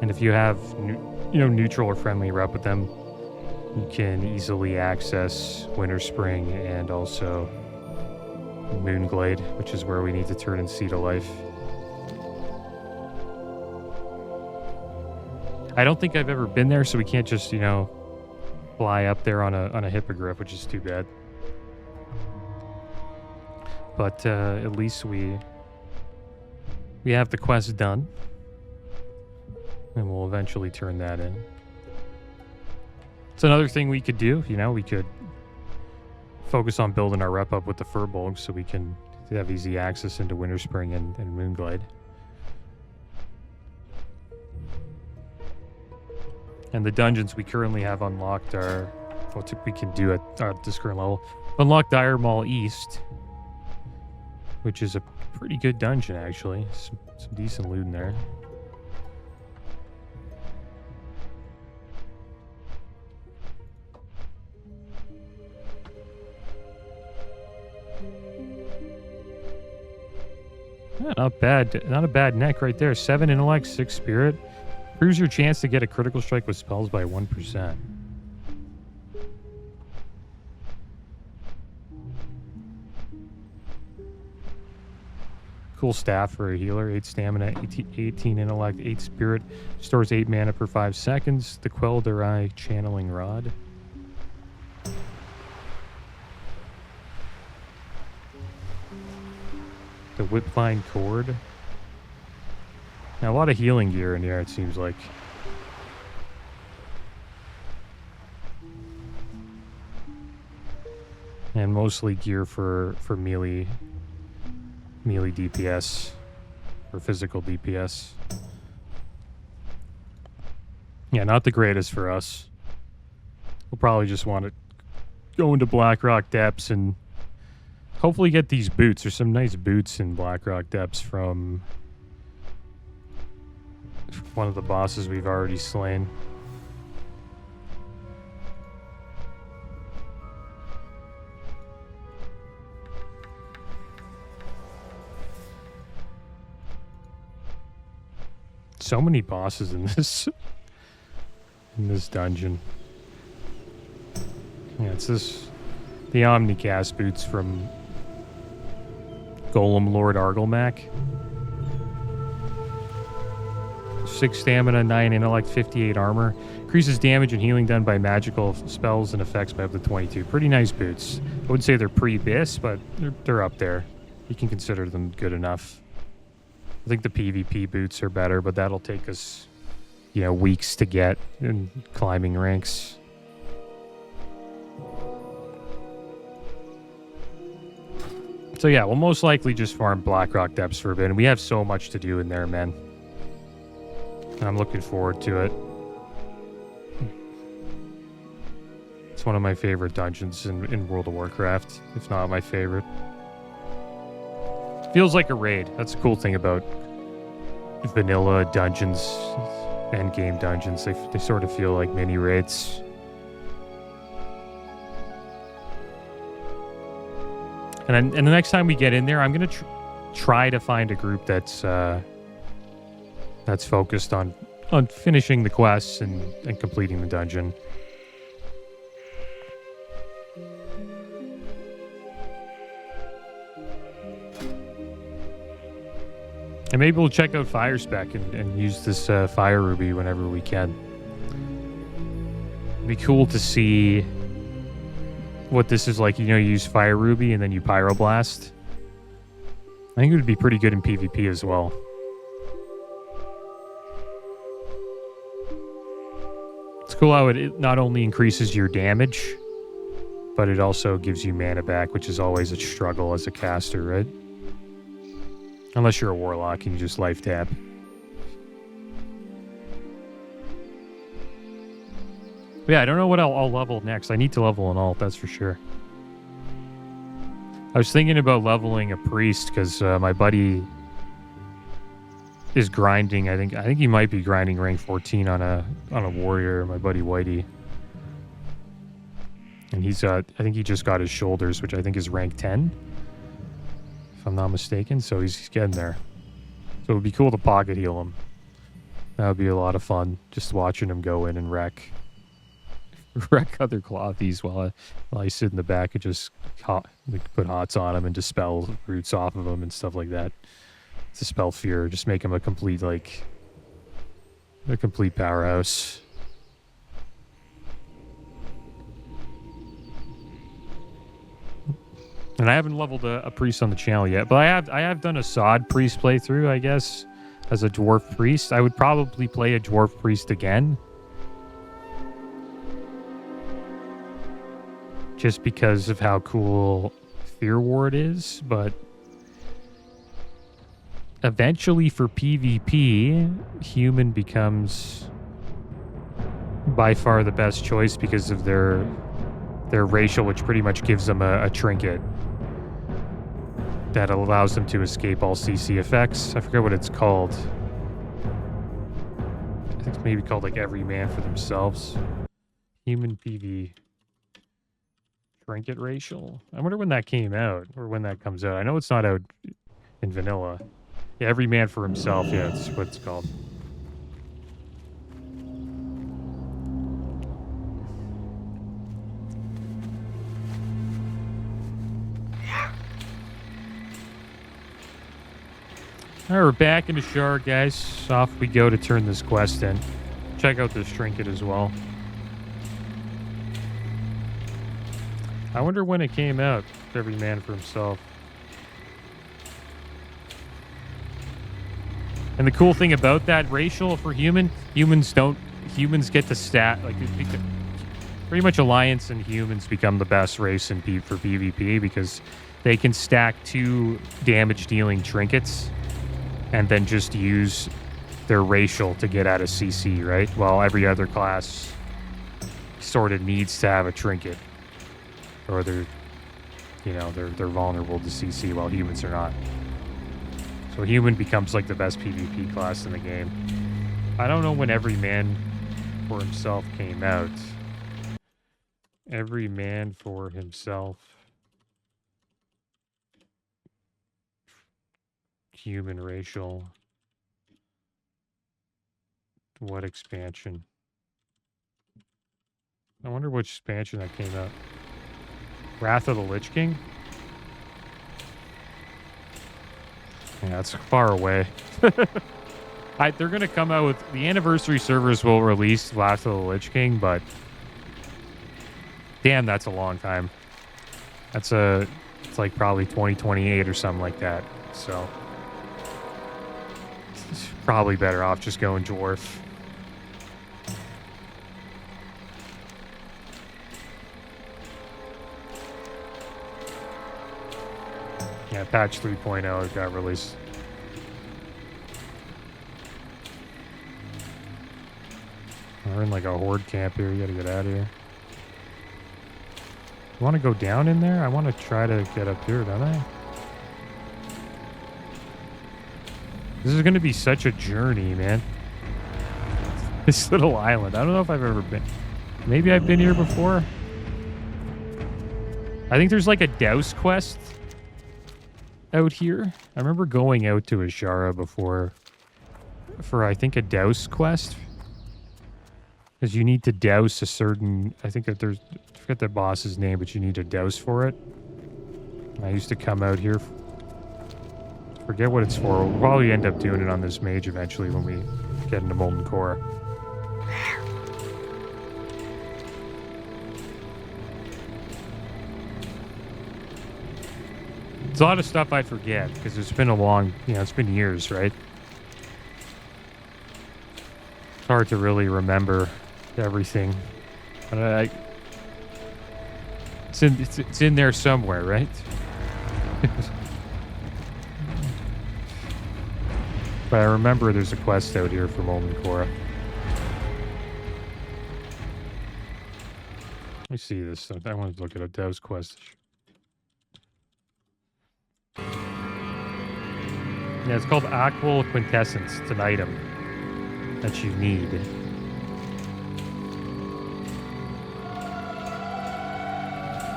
And if you have, neutral or friendly rep with them, you can easily access Winter Spring and also Moonglade, which is where we need to turn in Seed of Life. I don't think I've ever been there, so we can't just, fly up there on a hippogriff, which is too bad. But at least we have the quest done, and we'll eventually turn that in. It's another thing we could do, we could focus on building our rep up with the furbolgs so we can have easy access into Winter Spring and Moonglade. And the dungeons we currently have unlocked are what we can do at this current level. Unlock Dire Maul East, which is a pretty good dungeon, actually. Some decent loot in there. Yeah, not bad. Not a bad neck right there. 7 intellect, 6 spirit. Improves your chance to get a critical strike with spells by 1%. Cool staff for a healer. 8 stamina, 18 intellect, 8 spirit. Stores 8 mana per 5 seconds. The Quel'Darai channeling rod. The Whipline cord. Now, a lot of healing gear in here, it seems like. And mostly gear for melee DPS or physical DPS. Yeah, not the greatest for us. We'll probably just want to go into Blackrock Depths and hopefully get these boots. There's some nice boots in Blackrock Depths from one of the bosses we've already slain. So many bosses in this dungeon. Yeah, it's the Omnicast boots from Golem Lord Argylmak. 6 stamina, 9 intellect, 58 armor. Increases damage and healing done by magical spells and effects by up to 22. Pretty nice boots. I wouldn't say they're pre-bis, but they're up there. You can consider them good enough. I think the PvP boots are better, but that'll take us, weeks to get in climbing ranks. So yeah, we'll most likely just farm Blackrock Depths for a bit, and we have so much to do in there, man. And I'm looking forward to it. It's one of my favorite dungeons in World of Warcraft, if not my favorite. Feels like a raid. That's the cool thing about vanilla dungeons, endgame dungeons. They sort of feel like mini raids. And the next time we get in there, I'm going to try to find a group that's focused on finishing the quests and completing the dungeon. And maybe we'll check out Fire Spec and use this Fire Ruby whenever we can. It'd be cool to see what this is like. You use Fire Ruby and then you Pyroblast. I think it would be pretty good in PvP as well. It's cool how it not only increases your damage, but it also gives you mana back, which is always a struggle as a caster, right? Unless you're a warlock and you just life tap. Yeah, I don't know what I'll level next. I need to level an alt, that's for sure. I was thinking about leveling a priest because my buddy is grinding. I think he might be grinding rank 14 on a warrior. My buddy Whitey, and I think he just got his shoulders, which I think is rank 10, if I'm not mistaken. So he's getting there. So it would be cool to pocket heal him. That would be a lot of fun, just watching him go in and wreck other clothies while I sit in the back and just put hots on him and dispel roots off of him and stuff like that. Dispel fear, just make him a complete powerhouse. And I haven't leveled a priest on the channel yet, but I have done a sod priest playthrough, I guess, as a dwarf priest. I would probably play a dwarf priest again, just because of how cool Fear Ward is, but eventually for PvP, human becomes by far the best choice because of their racial, which pretty much gives them a trinket that allows them to escape all CC effects. I forget what it's called. I think it's maybe called like Every Man for Themselves. Human PV trinket racial. I wonder when that came out or when that comes out. I know it's not out in vanilla. Yeah, Every Man for Himself. Yeah, that's what it's called. All right, we're back in the shard, guys. Off we go to turn this quest in. Check out this trinket as well. I wonder when it came out. Every Man for Himself. And the cool thing about that racial for humans get to stat, like, pretty much Alliance and humans become the best race for PvP because they can stack 2 damage dealing trinkets and then just use their racial to get out of CC, right? While every other class sort of needs to have a trinket, or they're vulnerable to CC while humans are not. So human becomes like the best PvP class in the game. I don't know when Every Man for Himself came out. Every Man for Himself. Human racial. What expansion? I wonder which expansion that came out. Wrath of the Lich King? Yeah, it's far away. They're going to come out with... The anniversary servers will release Wrath of the Lich King, but... Damn, that's a long time. It's like probably 2028 or something like that. So... It's probably better off just going dwarf. Yeah, patch 3.0 got released. We're in like a horde camp here. You gotta get out of here. You want to go down in there? I want to try to get up here, don't I? This is going to be such a journey, man. This little island. I don't know if I've ever been. Maybe I've been here before. I think there's like a douse quest out here. I remember going out to Ashara before for, I think, a douse quest. Because you need to douse a certain... I think that there's... I forget the boss's name, but you need to douse for it. And I used to come out here... Forget what it's for. We'll probably end up doing it on this mage eventually when we get into Molten Core. There's a lot of stuff I forget because it's been a long... it's been years, right? It's hard to really remember everything. But it's in there somewhere, right? But I remember there's a quest out here for Molten Core. me see this. I want to look at a Dow's quest. Yeah, it's called Aqual Quintessence. It's an item that you need.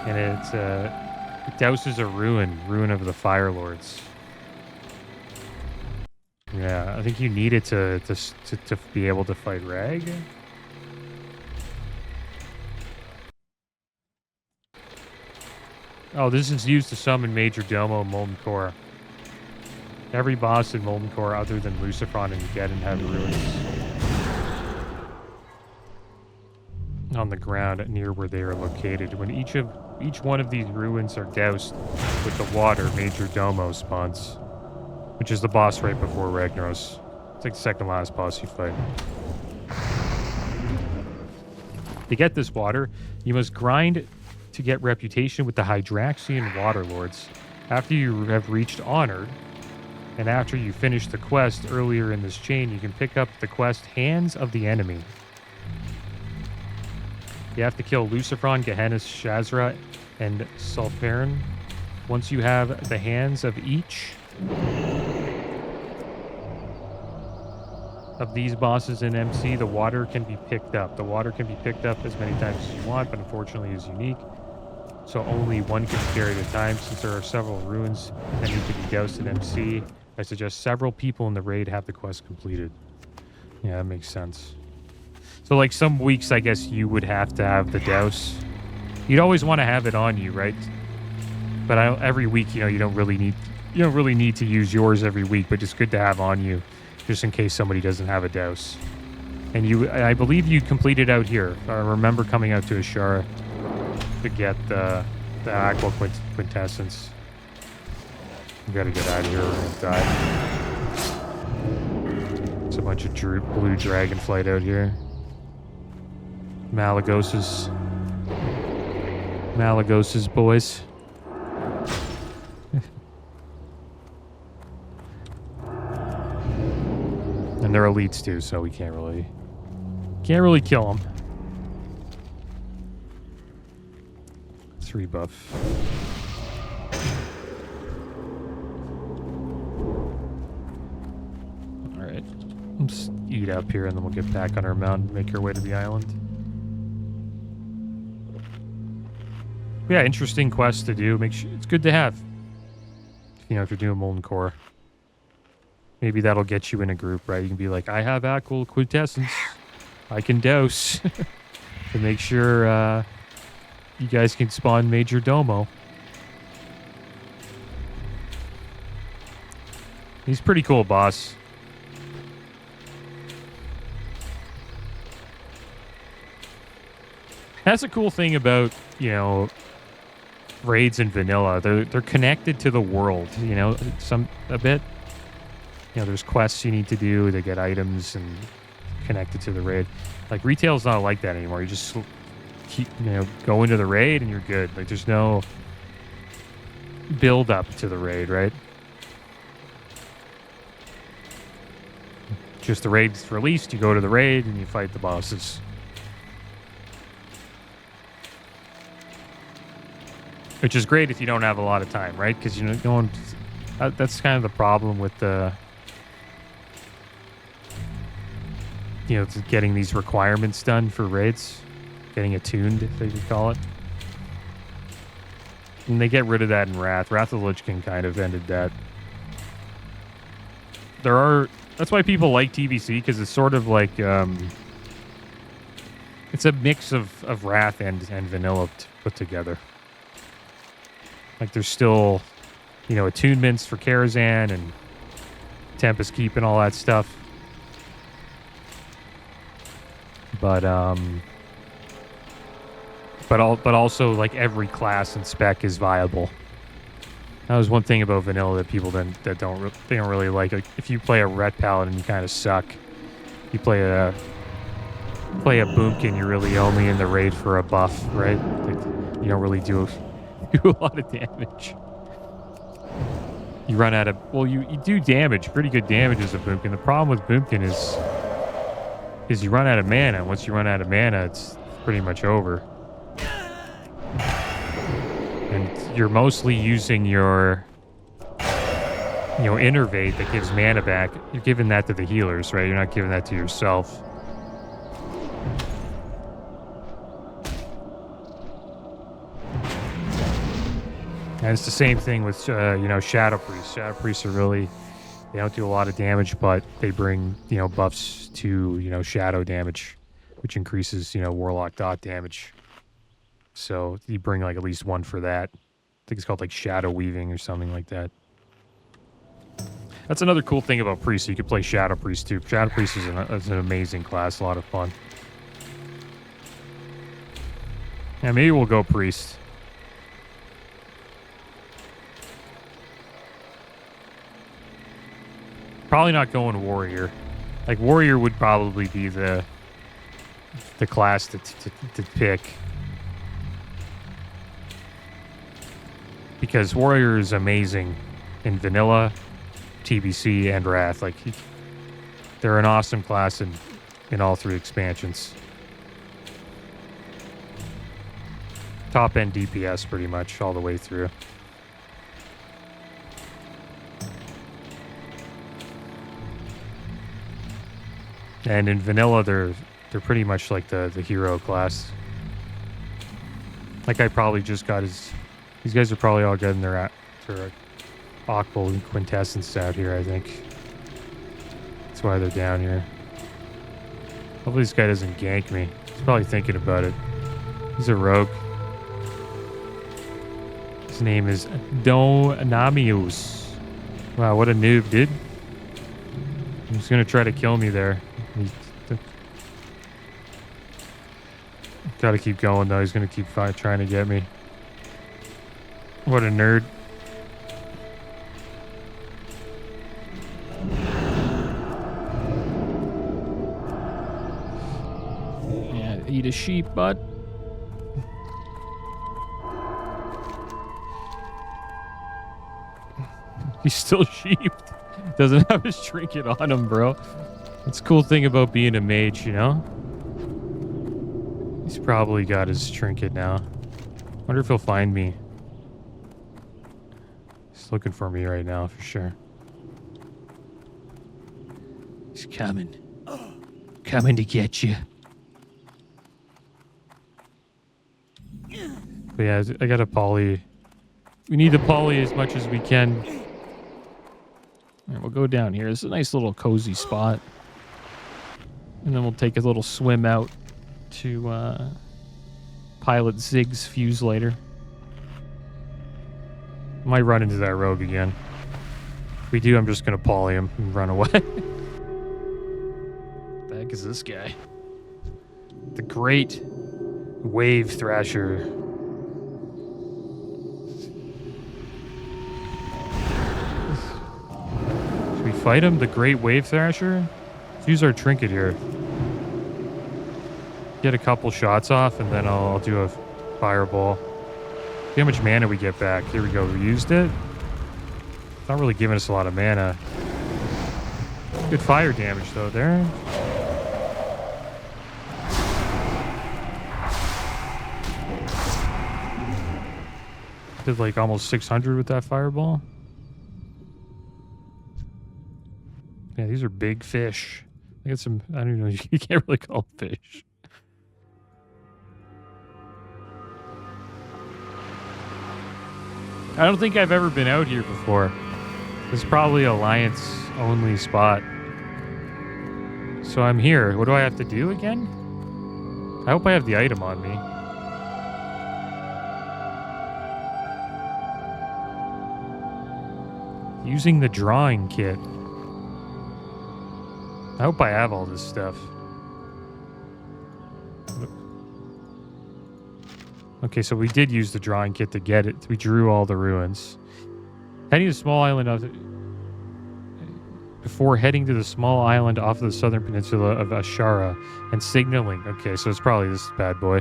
And it douses a ruin of the Fire Lords. Yeah, I think you need it to be able to fight Rag. Oh, this is used to summon Major Domo and Molten Core. Every boss in Molten Core other than Lucifron and Geddon have ruins on the ground near where they are located. When each one of these ruins are doused with the water, Major Domo spawns, which is the boss right before Ragnaros. It's like the second last boss you fight. To get this water, you must grind to get reputation with the Hydraxian Water Lords. After you have reached Honored, and after you finish the quest earlier in this chain, you can pick up the quest Hands of the Enemy. You have to kill Lucifron, Gehenna, Shazra, and Sulfarin. Once you have the hands of each of these bosses in MC, the water can be picked up. The water can be picked up as many times as you want, but unfortunately is unique. So only one can be carried at a time. Since there are several ruins that need to be doused in MC, I suggest several people in the raid have the quest completed. Yeah, that makes sense. So like some weeks, I guess you would have to have the douse. You'd always want to have it on you, right? But every week, you don't really need to use yours every week, but it's good to have on you just in case somebody doesn't have a douse. And I believe you completed out here. I remember coming out to Ashara to get the Aqua Quintessence. We gotta get out of here or we're gonna die. It's a bunch of blue dragonflight out here. Malagos's boys. And they're elites too, so we can't really kill them. 3 buff. Alright. Let's eat up here and then we'll get back on our mount and make our way to the island. Yeah, interesting quest to do. It's good to have. If you're doing Molten Core. Maybe that'll get you in a group, right? You can be like, I have Aqual Quintessence. I can douse. To make sure you guys can spawn Major Domo. He's pretty cool, boss. That's a cool thing about, raids in vanilla. They're connected to the world, a bit. There's quests you need to do to get items and connected to the raid. Like, retail's not like that anymore. You just keep, go into the raid and you're good. Like, there's no build up to the raid, right? Just the raid's released, you go to the raid and you fight the bosses. Which is great if you don't have a lot of time, right? Because that's kind of the problem with the getting these requirements done for raids, getting attuned, if they could call it. And they get rid of that in Wrath. Wrath of the Lich King kind of ended that. That's why people like TBC, because it's sort of like it's a mix of Wrath and vanilla put together. Like, there's still, attunements for Karazhan and Tempest Keep and all that stuff. But also, like, every class and spec is viable. That was one thing about vanilla that people they don't really like. Like, if you play a Ret Paladin, you kind of suck. You play a Boomkin, you're really only in the raid for a buff, right? Like, you don't really do a lot of damage. You run out of... Well, you do damage, pretty good damage as a Boomkin. The problem with Boomkin is you run out of mana. Once you run out of mana, it's pretty much over. you're mostly using your, innervate that gives mana back. You're giving that to the healers, right? You're not giving that to yourself. And it's the same thing with, Shadow Priests. Shadow Priests are really, they don't do a lot of damage, but they bring, buffs to, shadow damage, which increases, Warlock dot damage. So you bring, like, at least one for that. I think it's called, like, Shadow Weaving or something like that. That's another cool thing about Priest. You could play Shadow Priest, too. Shadow Priest is an amazing class. A lot of fun. Yeah, maybe we'll go Priest. Probably not going Warrior. Like, Warrior would probably be the class to pick. Because Warrior is amazing in Vanilla, TBC, and Wrath. Like, they're an awesome class in all 3 expansions. Top-end DPS, pretty much, all the way through. And in Vanilla, they're pretty much like the hero class. That guy probably just got his... These guys are probably all getting their Aquil and Quintessence out here, I think. That's why they're down here. Hopefully this guy doesn't gank me. He's probably thinking about it. He's a rogue. His name is Donamius. Wow, what a noob, dude. He's gonna try to kill me there. Gotta keep going, though. He's gonna keep trying to get me. What a nerd. Yeah, eat a sheep, bud. He's still sheeped. Doesn't have his trinket on him, bro. That's a cool thing about being a mage, you know? He's probably got his trinket now. Wonder if he'll find me. He's looking for me right now, for sure. He's coming. Coming to get you. But yeah, I got a poly. We need the poly as much as we can. All right, we'll go down here. It's a nice little cozy spot. And then we'll take a little swim out to pilot Zig's fuse later. Might run into that rogue again. If we do, I'm just going to poly him and run away. What the heck is this guy? The Great Wave Thrasher. Should we fight him? The Great Wave Thrasher? Let's use our trinket here. Get a couple shots off, and then I'll do a fireball. See how much mana we get back. Here we go. We used it. It's not really giving us a lot of mana. Good fire damage, though, there. Did like almost 600 with that fireball. Yeah, these are big fish. I got some, I don't even know, you can't really call them fish. I don't think I've ever been out here before. This is probably Alliance only spot. So I'm here. What do I have to do again? I hope I have the item on me. Using the drawing kit. I hope I have all this stuff. Okay, so we did use the drawing kit to get it. We drew all the ruins. Heading to the small island before heading to the small island off of the southern peninsula of Ashara and signaling. Okay, so it's probably this bad boy.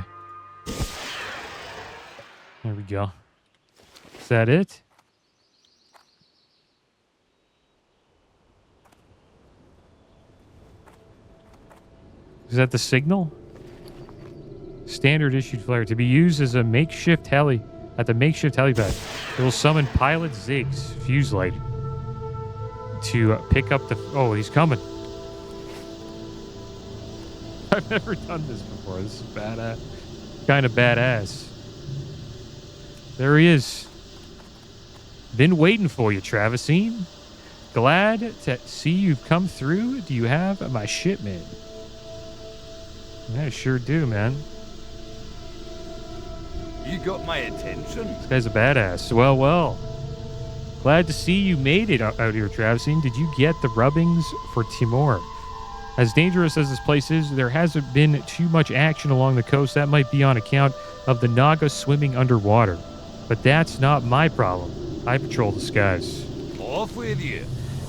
There we go. Is that it? Is that the signal? Standard issued flare to be used as a makeshift heli at the makeshift helipad. It will summon Pilot Zig's fuse light to pick up the... Oh, he's coming. I've never done this before. This is badass. Kind of badass. There he is. Been waiting for you, Travisine. Glad to see you've come through. Do you have my shipment? I sure do, man. You got my attention. This guy's a badass. Well, well. Glad to see you made it out here, Travisine. Did you get the rubbings for Timor? As dangerous as this place is, there hasn't been too much action along the coast. That might be on account of the Naga swimming underwater. But that's not my problem. I patrol the skies. Off with you.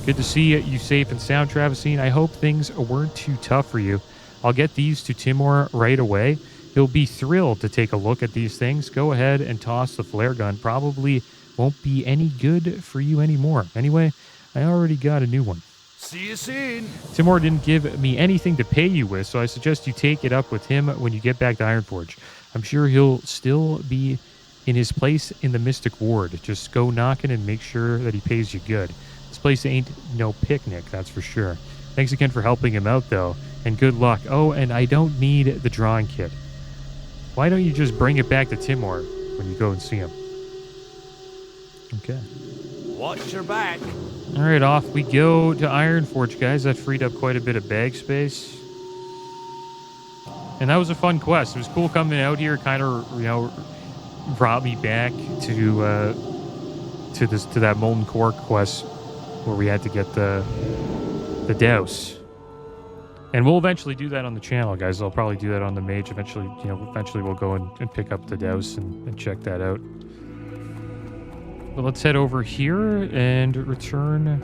Good to see you safe and sound, Travisine. I hope things weren't too tough for you. I'll get these to Timor right away. He'll be thrilled to take a look at these things. Go ahead and toss the flare gun. Probably won't be any good for you anymore. Anyway, I already got a new one. See you soon. Timor didn't give me anything to pay you with, so I suggest you take it up with him when you get back to Ironforge. I'm sure he'll still be in his place in the Mystic Ward. Just go knocking and make sure that he pays you good. This place ain't no picnic, that's for sure. Thanks again for helping him out, though, and good luck. Oh, and I don't need the drawing kit. Why don't you just bring it back to Timor when you go and see him? Okay. Watch your back. All right, off we go to Ironforge, guys. That freed up quite a bit of bag space. And that was a fun quest. It was cool coming out here, kind of, you know, brought me back to that Molten Core quest where we had to get the douse. And we'll eventually do that on the channel, guys. I'll probably do that on the Mage. Eventually, you know, we'll go and pick up the douse and check that out. But let's head over here and return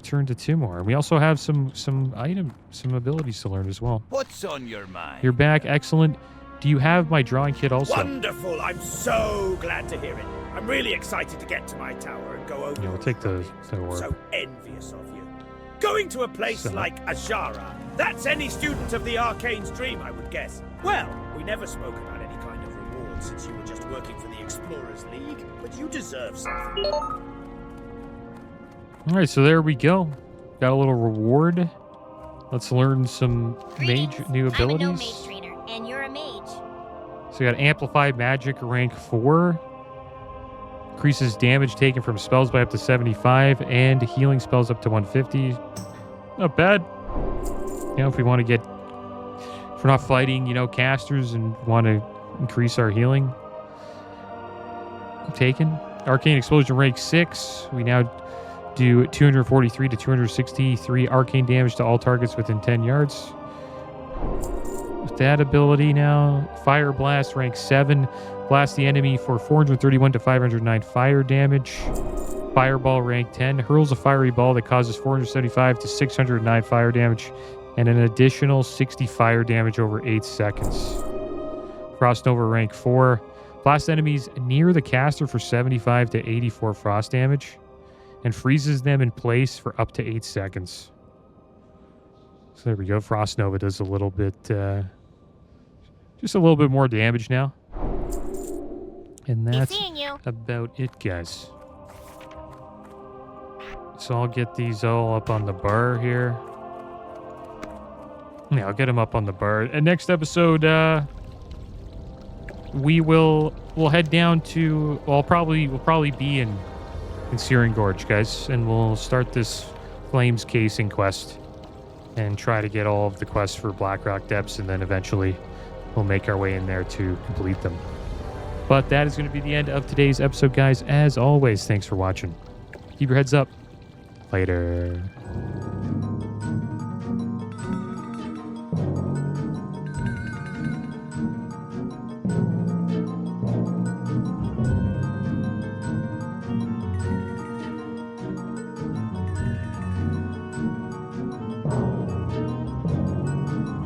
to Timor. We also have some abilities to learn as well. What's on your mind? You're back. Excellent. Do you have my drawing kit also? Wonderful. I'm so glad to hear it. I'm really excited to get to my tower and go over. Yeah, we'll take the orb. So envious of you. Going to a place like Ajara, that's any student of the Arcane's dream, I would guess. Well, we never spoke about any kind of reward since you were just working for the Explorers League, but you deserve something. All right, so there we go. Got a little reward. Let's learn some mage new abilities. I'm a Gnome Mage trainer, and you're a mage. So we got Amplified Magic rank 4. Increases damage taken from spells by up to 75 and healing spells up to 150. Not bad. You know, if we want to get... If we're not fighting, you know, casters and want to increase our healing. Taken. Arcane Explosion rank 6. We now do 243 to 263 arcane damage to all targets within 10 yards. With that ability now, Fire Blast rank 7. Blast the enemy for 431 to 509 fire damage. Fireball rank 10. Hurls a fiery ball that causes 475 to 609 fire damage and an additional 60 fire damage over 8 seconds. Frost Nova rank 4. Blast enemies near the caster for 75 to 84 frost damage and freezes them in place for up to 8 seconds. So there we go. Frost Nova does a little bit, just a little bit more damage now. And that's about it, guys. So I'll get these all up on the bar here. Yeah, I'll get them up on the bar. And next episode, we'll head down to... Well, we'll probably be in Searing Gorge, guys. And we'll start this Flames Casing quest. And try to get all of the quests for Blackrock Depths. And then eventually we'll make our way in there to complete them. But that is going to be the end of today's episode, guys. As always, thanks for watching. Keep your heads up. Later.